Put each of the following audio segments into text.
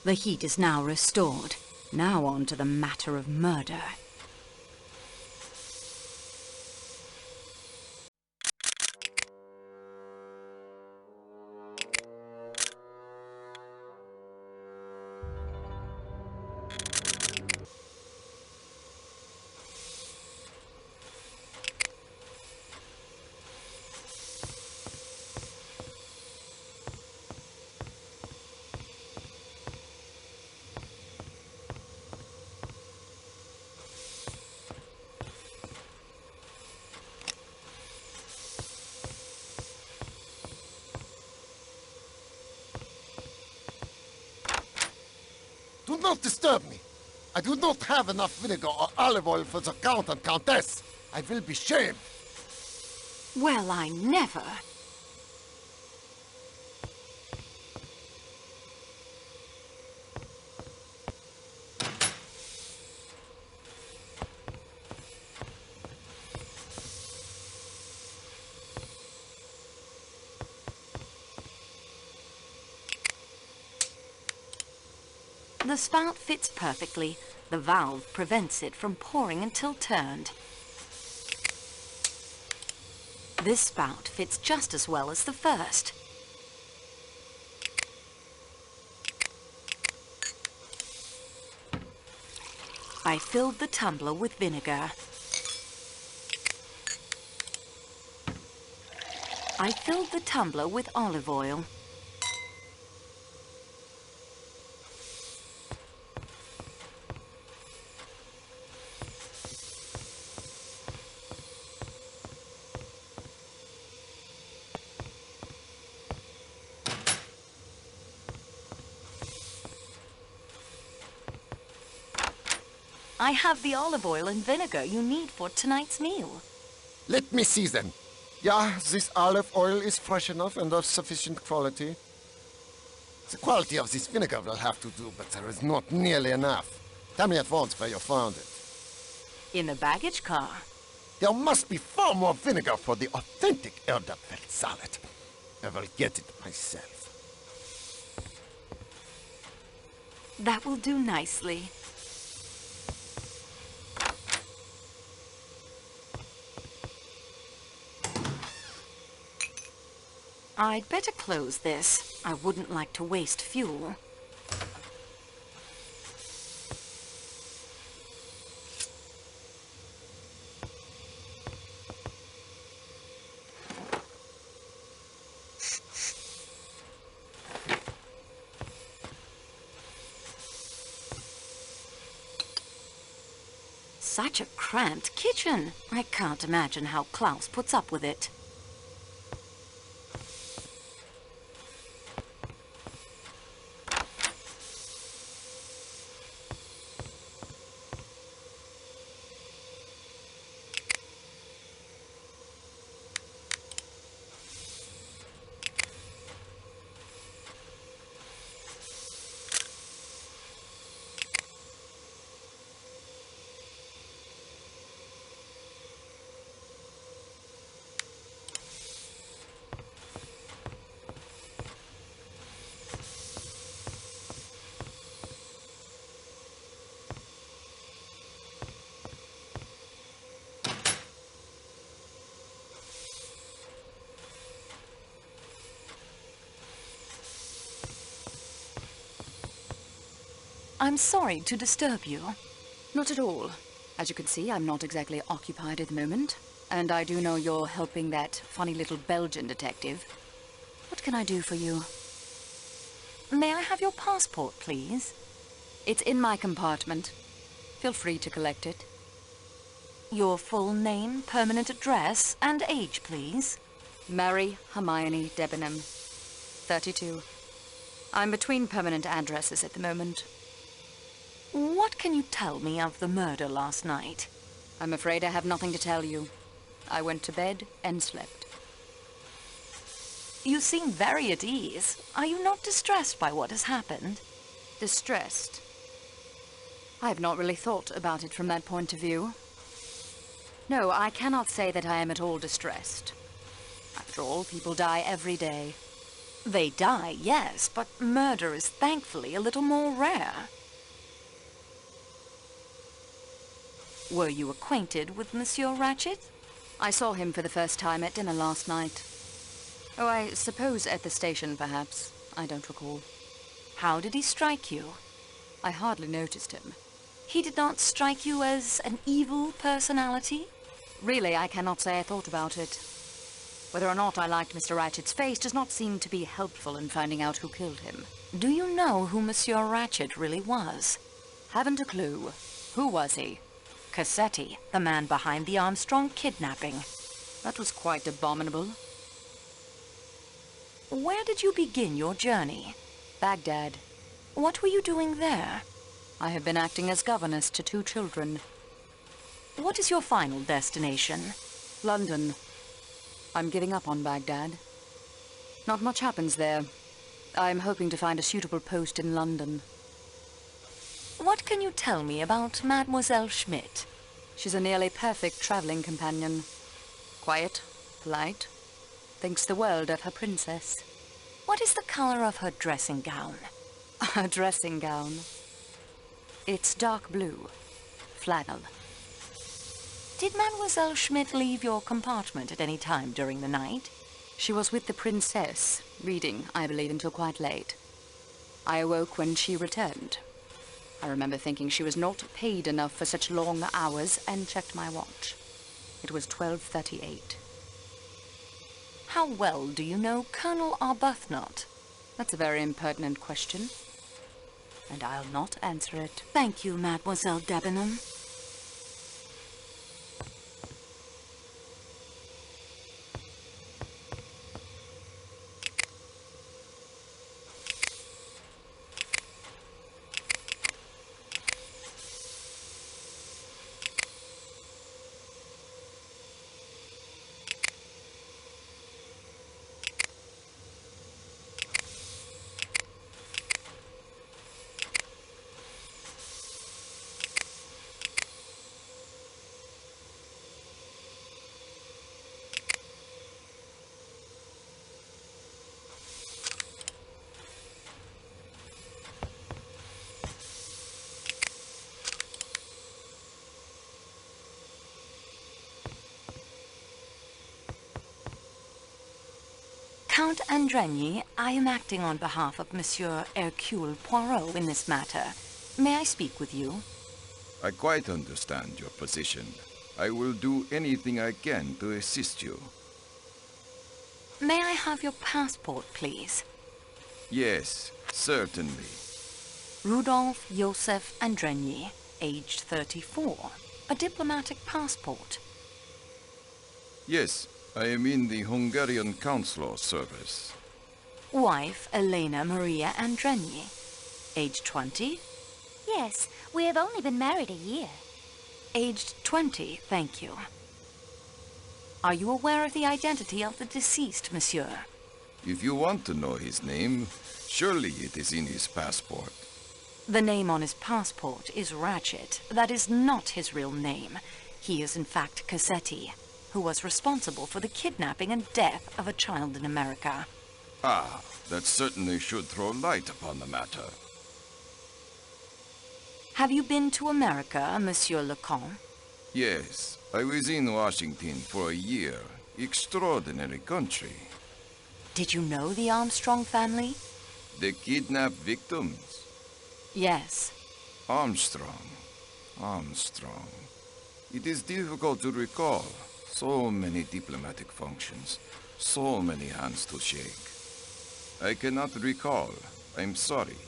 The heat is now restored. Now on to the matter of murder. Do not disturb me. I do not have enough vinegar or olive oil for the Count and Countess. I will be shamed. Well, I never. The spout fits perfectly. The valve prevents it from pouring until turned. This spout fits just as well as the first. I filled the tumbler with vinegar. I filled the tumbler with olive oil. I have the olive oil and vinegar you need for tonight's meal. Let me see then. Yeah, this olive oil is fresh enough and of sufficient quality. The quality of this vinegar will have to do, but there is not nearly enough. Tell me at once where you found it. In the baggage car. There must be far more vinegar for the authentic Elderfeld salad. I will get it myself. That will do nicely. I'd better close this. I wouldn't like to waste fuel. Such a cramped kitchen. I can't imagine how Klaus puts up with it. I'm sorry to disturb you. Not at all. As you can see, I'm not exactly occupied at the moment. And I do know you're helping that funny little Belgian detective. What can I do for you? May I have your passport, please? It's in my compartment. Feel free to collect it. Your full name, permanent address, and age, please. Mary Hermione Debenham, 32. I'm between permanent addresses at the moment. What can you tell me of the murder last night? I'm afraid I have nothing to tell you. I went to bed and slept. You seem very at ease. Are you not distressed by what has happened? Distressed? I have not really thought about it from that point of view. No, I cannot say that I am at all distressed. After all, people die every day. They die, yes, but murder is thankfully a little more rare. Were you acquainted with Monsieur Ratchet? I saw him for the first time at dinner last night. Oh, I suppose at the station, perhaps. I don't recall. How did he strike you? I hardly noticed him. He did not strike you as an evil personality? Really, I cannot say I thought about it. Whether or not I liked Mr. Ratchet's face does not seem to be helpful in finding out who killed him. Do you know who Monsieur Ratchet really was? Haven't a clue. Who was he? Cassetti, the man behind the Armstrong kidnapping. That was quite abominable. Where did you begin your journey? Baghdad. What were you doing there? I have been acting as governess to 2 children. What is your final destination? London. I'm giving up on Baghdad. Not much happens there. I'm hoping to find a suitable post in London. What can you tell me about Mademoiselle Schmidt? She's a nearly perfect traveling companion. Quiet, polite, thinks the world of her princess. What is the color of her dressing gown? Her dressing gown. It's dark blue. Flannel. Did Mademoiselle Schmidt leave your compartment at any time during the night? She was with the princess, reading, I believe, until quite late. I awoke when she returned. I remember thinking she was not paid enough for such long hours and checked my watch. It was 12:38. How well do you know Colonel Arbuthnot? That's a very impertinent question, and I'll not answer it. Thank you, Mademoiselle Debenham. Count Andrigny, I am acting on behalf of Monsieur Hercule Poirot in this matter. May I speak with you? I quite understand your position. I will do anything I can to assist you. May I have your passport, please? Yes, certainly. Rudolph Joseph Andrigny, aged 34. A diplomatic passport. Yes, I am in the Hungarian consular service. Wife, Elena Maria Andrigny. Age 20? Yes, we have only been married a year. Aged 20, thank you. Are you aware of the identity of the deceased, monsieur? If you want to know his name, surely it is in his passport. The name on his passport is Ratchet. That is not his real name. He is in fact Cassetti, who was responsible for the kidnapping and death of a child in America. Ah, that certainly should throw light upon the matter. Have you been to America, Monsieur Leconte? Yes, I was in Washington for a year. Extraordinary country. Did you know the Armstrong family? The kidnapped victims. Yes. Armstrong. It is difficult to recall. So many diplomatic functions. So many hands to shake. I cannot recall. I'm sorry.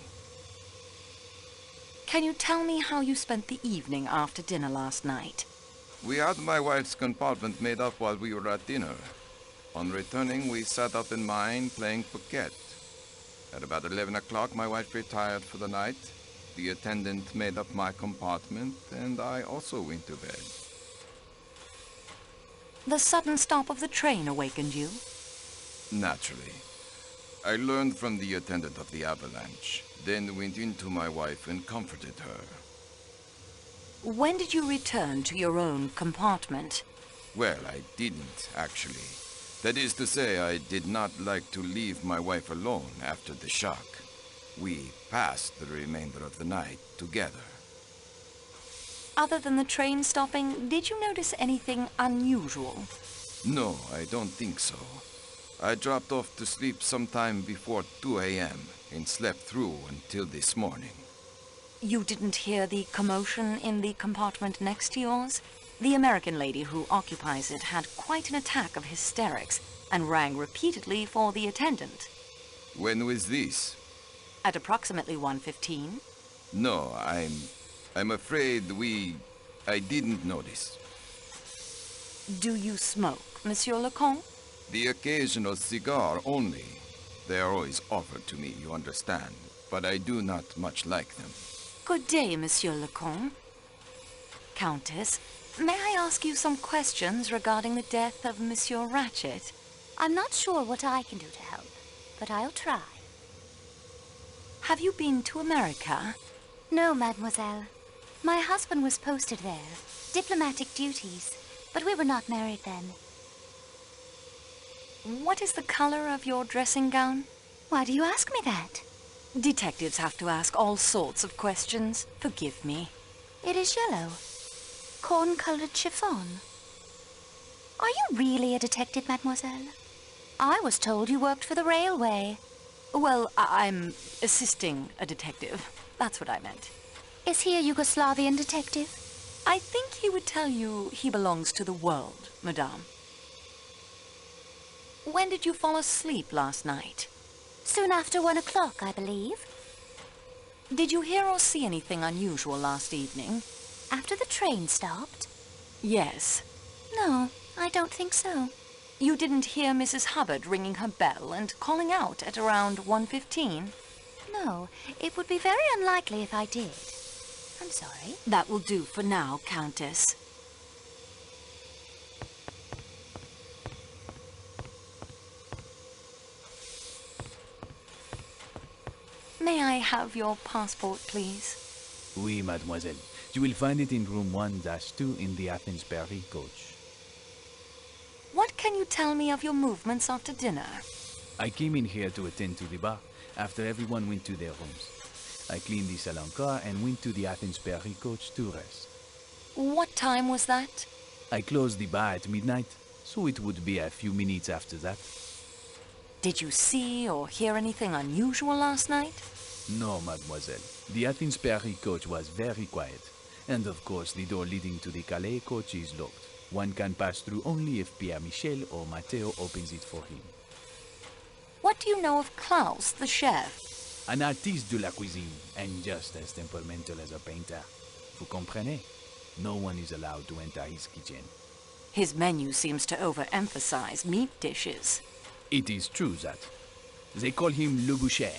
Can you tell me how you spent the evening after dinner last night? We had my wife's compartment made up while we were at dinner. On returning, we sat up in mine playing piquet. At about 11 o'clock, my wife retired for the night. The attendant made up my compartment, and I also went to bed. The sudden stop of the train awakened you? Naturally. I learned from the attendant of the avalanche, then went in to my wife and comforted her. When did you return to your own compartment? Well, I didn't, actually. That is to say, I did not like to leave my wife alone after the shock. We passed the remainder of the night together. Other than the train stopping, did you notice anything unusual? No, I don't think so. I dropped off to sleep sometime before 2 a.m. and slept through until this morning. You didn't hear the commotion in the compartment next to yours? The American lady who occupies it had quite an attack of hysterics and rang repeatedly for the attendant. When was this? At approximately 1:15. No, I'm afraid I didn't notice. Do you smoke, Monsieur Lecomte? The occasional cigar only. They are always offered to me, you understand, but I do not much like them. Good day, Monsieur Lecomte. Countess, may I ask you some questions regarding the death of Monsieur Ratchet? I'm not sure what I can do to help, but I'll try. Have you been to America? No, mademoiselle. My husband was posted there. Diplomatic duties. But we were not married then. What is the color of your dressing gown? Why do you ask me that? Detectives have to ask all sorts of questions. Forgive me. It is yellow. Corn-colored chiffon. Are you really a detective, mademoiselle? I was told you worked for the railway. Well, I'm assisting a detective. That's what I meant. Is he a Yugoslavian detective? I think he would tell you he belongs to the world, madame. When did you fall asleep last night? Soon after 1 o'clock, I believe. Did you hear or see anything unusual last evening? After the train stopped? Yes. No, I don't think so. You didn't hear Mrs. Hubbard ringing her bell and calling out at around 1:15? No, it would be very unlikely if I did. I'm sorry. That will do for now, Countess. May I have your passport, please? Oui, mademoiselle. You will find it in room 1-2 in the Athens-Paris coach. What can you tell me of your movements after dinner? I came in here to attend to the bar after everyone went to their rooms. I cleaned the salon car and went to the Athens-Paris coach to rest. What time was that? I closed the bar at midnight, so it would be a few minutes after that. Did you see or hear anything unusual last night? No, mademoiselle. The Athens-Paris coach was very quiet. And of course, the door leading to the Calais coach is locked. One can pass through only if Pierre Michel or Matteo opens it for him. What do you know of Klaus, the chef? An artiste de la cuisine, and just as temperamental as a painter. Vous comprenez? No one is allowed to enter his kitchen. His menu seems to overemphasize meat dishes. It is true that. They call him Le Boucher,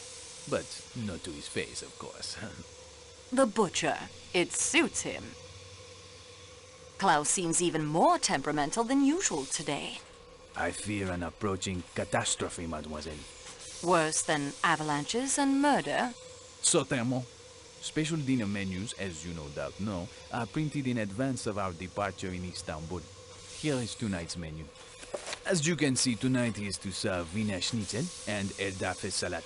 but not to his face, of course. The butcher. It suits him. Klaus seems even more temperamental than usual today. I fear an approaching catastrophe, mademoiselle. Worse than avalanches and murder? Certainement. Special dinner menus, as you no doubt know, are printed in advance of our departure in Istanbul. Here is tonight's menu. As you can see, tonight is to serve Wiener Schnitzel and Eldafe salad,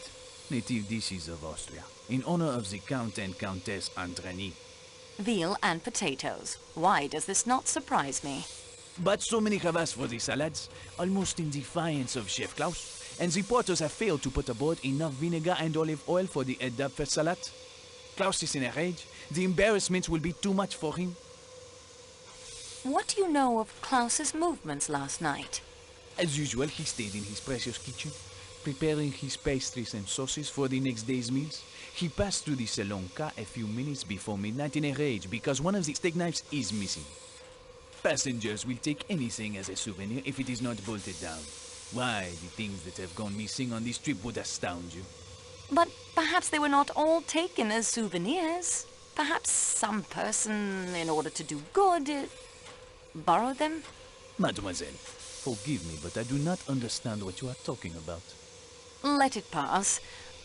native dishes of Austria, in honor of the Count and Countess Andreni. Veal and potatoes. Why does this not surprise me? But so many have asked for the salads, almost in defiance of Chef Klaus, and the porters have failed to put aboard enough vinegar and olive oil for the Eldafe salad. Klaus is in a rage. The embarrassment will be too much for him. What do you know of Klaus's movements last night? As usual, he stayed in his precious kitchen, preparing his pastries and sauces for the next day's meals. He passed through the salon car a few minutes before midnight in a rage because one of the steak knives is missing. Passengers will take anything as a souvenir if it is not bolted down. Why, the things that have gone missing on this trip would astound you. But perhaps they were not all taken as souvenirs. Perhaps some person, in order to do good, borrowed them? Mademoiselle, forgive me, but I do not understand what you are talking about. Let it pass.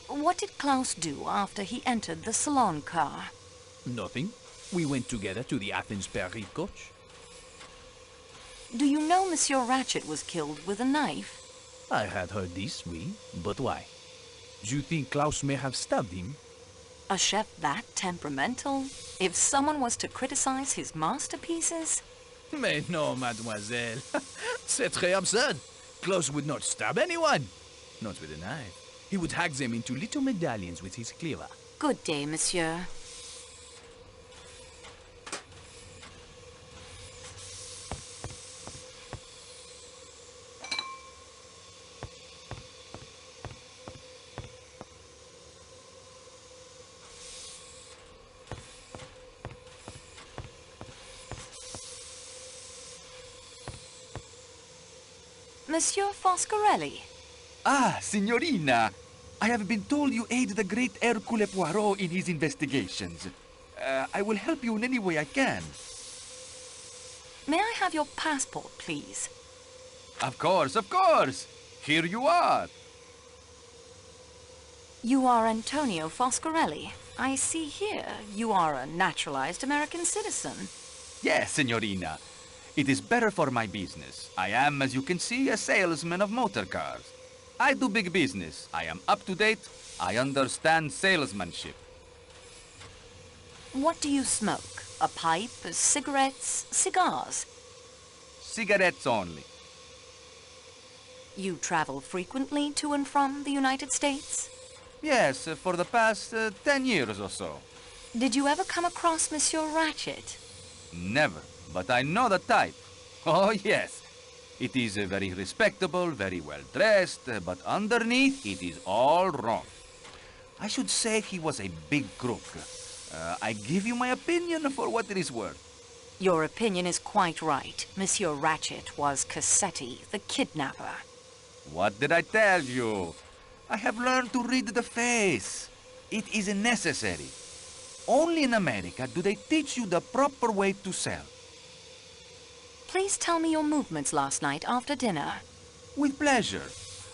What did Klaus do after he entered the salon car? Nothing. We went together to the Athens-Paris coach. Do you know Monsieur Ratchet was killed with a knife? I had heard this, oui, but why? Do you think Klaus may have stabbed him? A chef that temperamental? If someone was to criticize his masterpieces? Mais non, mademoiselle. C'est très absurd. Klaus would not stab anyone. Not with a knife. He would hack them into little medallions with his cleaver. Good day, monsieur. Monsieur Foscarelli. Ah, Signorina! I have been told you aid the great Hercule Poirot in his investigations. I will help you in any way I can. May I have your passport, please? Of course, of course! Here you are! You are Antonio Foscarelli. I see here you are a naturalized American citizen. Yes, Signorina. It is better for my business. I am, as you can see, a salesman of motor cars. I do big business. I am up to date. I understand salesmanship. What do you smoke? A pipe, cigarettes, cigars? Cigarettes only. You travel frequently to and from the United States? Yes, for the past 10 years or so. Did you ever come across Monsieur Ratchet? Never, but I know the type. Oh, yes. It is very respectable, very well dressed, but underneath it is all wrong. I should say he was a big crook. I give you my opinion for what it is worth. Your opinion is quite right. Monsieur Ratchet was Cassetti, the kidnapper. What did I tell you? I have learned to read the face. It is necessary. Only in America do they teach you the proper way to sell. Please tell me your movements last night after dinner. With pleasure.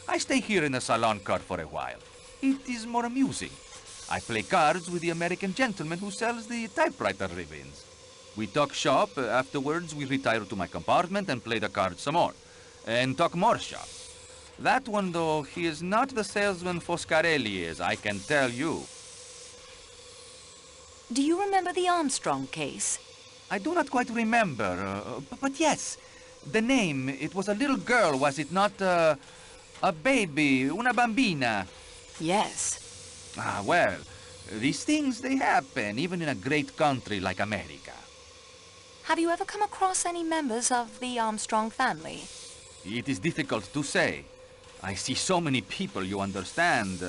I stay here in the salon car for a while. It is more amusing. I play cards with the American gentleman who sells the typewriter ribbons. We talk shop. Afterwards, we retire to my compartment and play the cards some more. And talk more shop. That one, though, he is not the salesman Foscarelli is, I can tell you. Do you remember the Armstrong case? I do not quite remember, but yes. The name, it was a little girl, was it not? A baby, una bambina. Yes. Ah, well, these things, they happen, even in a great country like America. Have you ever come across any members of the Armstrong family? It is difficult to say. I see so many people, you understand.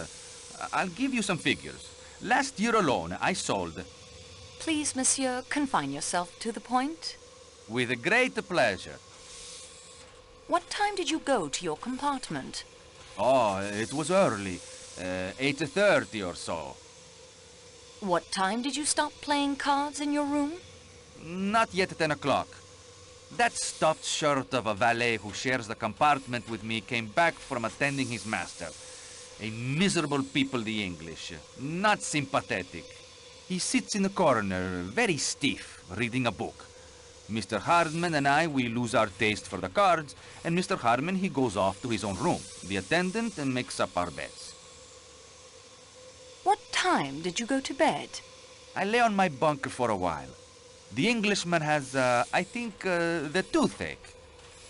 I'll give you some figures. Last year alone, I sold... Please, monsieur, confine yourself to the point. With a great pleasure. What time did you go to your compartment? Oh, it was early. 8:30 or so. What time did you stop playing cards in your room? Not yet 10 o'clock. That stuffed shirt of a valet who shares the compartment with me came back from attending his master. A miserable people, the English. Not sympathetic. He sits in the corner, very stiff, reading a book. Mr. Hardman and I, we lose our taste for the cards, and Mr. Hardman, he goes off to his own room. The attendant makes up our beds. What time did you go to bed? I lay on my bunk for a while. The Englishman has, I think, the toothache.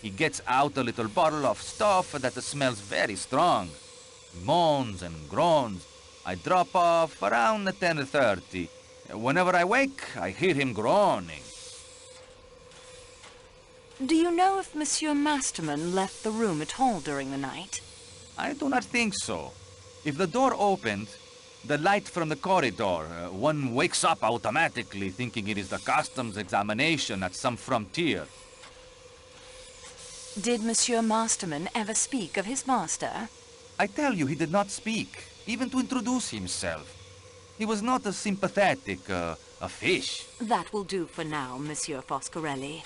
He gets out a little bottle of stuff that smells very strong. Moans and groans. I drop off around 10:30. Whenever I wake, I hear him groaning. Do you know if Monsieur Masterman left the room at all during the night? I do not think so. If the door opened, the light from the corridor, one wakes up automatically thinking it is the customs examination at some frontier. Did Monsieur Masterman ever speak of his master? I tell you, he did not speak, even to introduce himself. He was not as sympathetic, a fish. That will do for now, Monsieur Foscarelli.